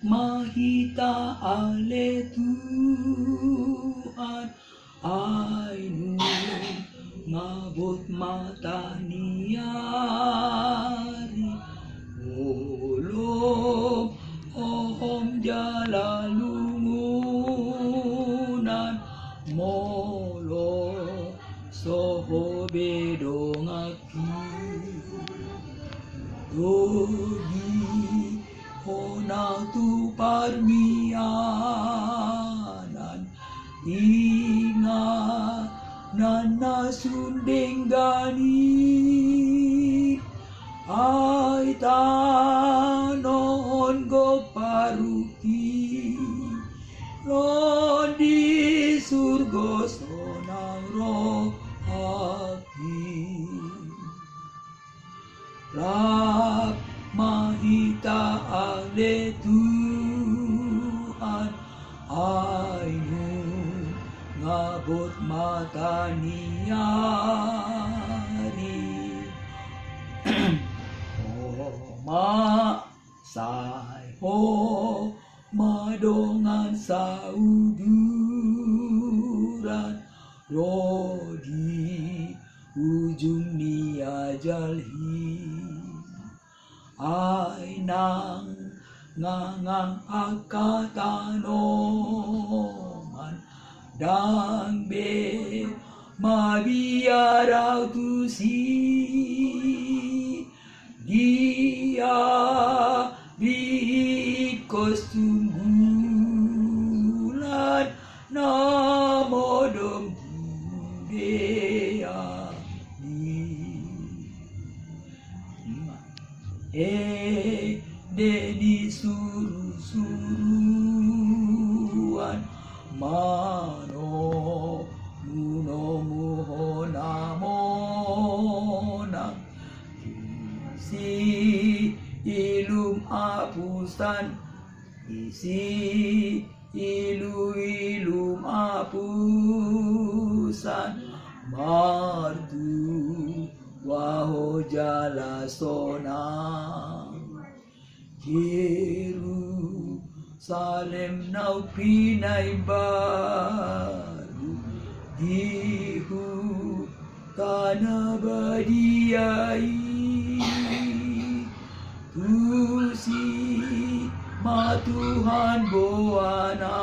Ma Hita Ale Tuhan, Ainun ngabot mata niyari, Holom, hohom, jala, lungunan, molo, sohobe, donganki, Togihon tu parmianan, inganan na sundenggan ay tano go parungkilon di Surgo sonang rohangki. Ma Hita Ale Tuhan, Ainun ngabot mata niyari, Sai Ho, dongan sauduran, di ujung ni ajalhi, ngangang akka tano dan mabiar tu si dia sunggulan namo dom dia di suruan mano muno muhona monang si ilum apusan isi ilum apusan martu waho jala sonang Yerusalem nau pinay baru di tanah Badia I, tu si Ma Tuhan boana